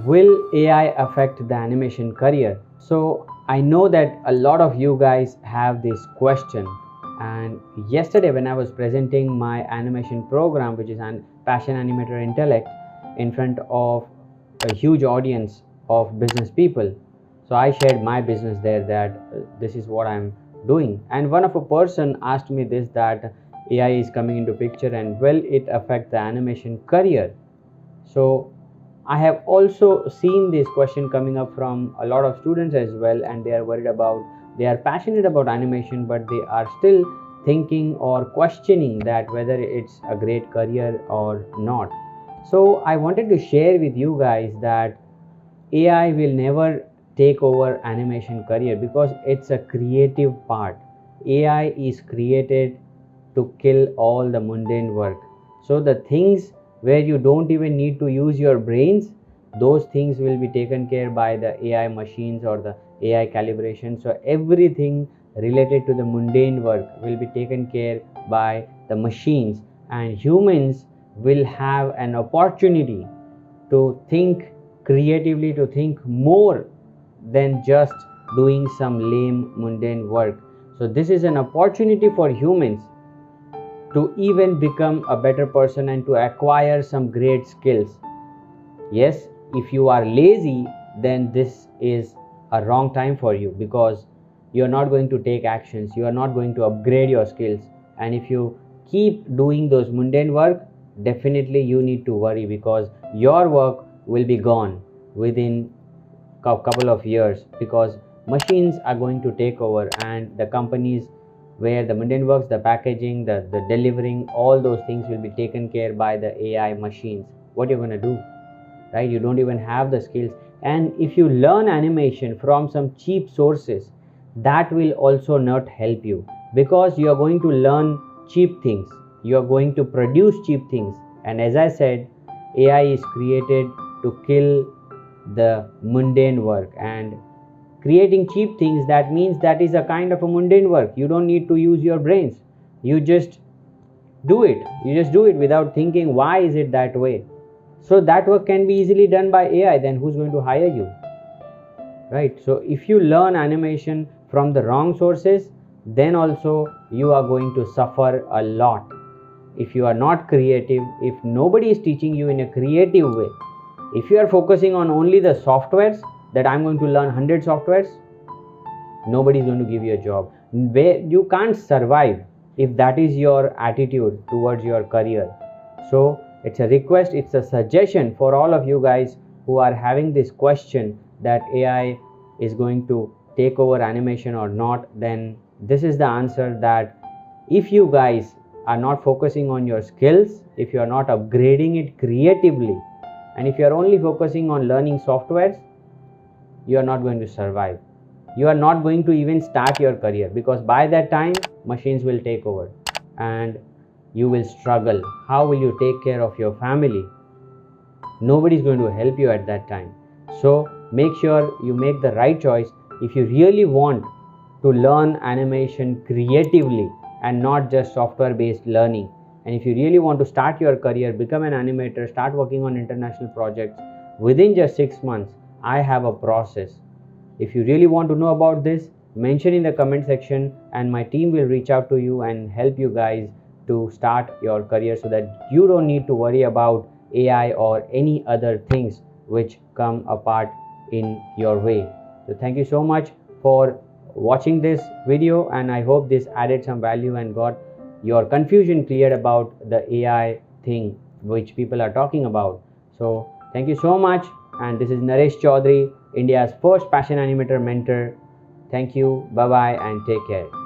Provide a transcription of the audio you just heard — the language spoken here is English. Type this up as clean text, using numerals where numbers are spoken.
Will AI affect the animation career? So I know that a lot of you guys have this question, and yesterday when I was presenting my animation program, which is an Passion Animator Intellect, in front of a huge audience of business people, so I shared my business there, that this is what I'm doing, and one of a person asked me this, that AI is coming into picture and will it affect the animation career? So I have also seen this question coming up from a lot of students as well, and they are worried about, they are passionate about animation, but they are still thinking or questioning that whether it's a great career or not. So I wanted to share with you guys that AI will never take over animation career, because it's a creative part. AI is created to kill all the mundane work. So the things where you don't even need to use your brains, those things will be taken care by the AI machines or the AI calibration. So everything related to the mundane work will be taken care by the machines, and humans will have an opportunity to think creatively, to think more than just doing some lame mundane work. So this is an opportunity for humans to even become a better person and to acquire some great skills. Yes, if you are lazy, then this is a wrong time for you, because you are not going to take actions, you are not going to upgrade your skills. And if you keep doing those mundane work, definitely you need to worry, because your work will be gone within couple of years, because machines are going to take over, and the companies where the mundane works, the packaging, the delivering, all those things will be taken care by the AI machines. What you're going to do, right? You don't even have the skills. And if you learn animation from some cheap sources, that will also not help you, because you are going to learn cheap things, you are going to produce cheap things. And as I said, AI is created to kill the mundane work, and creating cheap things, that means that is a kind of a mundane work. You don't need to use your brains, you just do it, without thinking why is it that way. So that work can be easily done by AI, then who's going to hire you, right? So if you learn animation from the wrong sources, then also you are going to suffer a lot. If you are not creative, if nobody is teaching you in a creative way, if you are focusing on only the softwares, that I'm going to learn 100 softwares, nobody is going to give you a job. You can't survive if that is your attitude towards your career. So it's a request, it's a suggestion for all of you guys who are having this question that AI is going to take over animation or not. Then this is the answer, that if you guys are not focusing on your skills, if you are not upgrading it creatively, and if you are only focusing on learning softwares, you are not going to survive. You are not going to even start your career, because by that time machines will take over and you will struggle. How will you take care of your family? Nobody is going to help you at that time. So make sure you make the right choice. If you really want to learn animation creatively and not just software based learning, and if you really want to start your career, become an animator, start working on international projects within just 6 months, I have a process. If you really want to know about this, mention in the comment section, and my team will reach out to you and help you guys to start your career, so that you don't need to worry about AI or any other things which come apart in your way. So thank you so much for watching this video, and I hope this added some value and got your confusion cleared about the AI thing which people are talking about. So thank you so much, and this is Naresh Chaudhary, India's first passion animator mentor. Thank you, bye bye, and take care.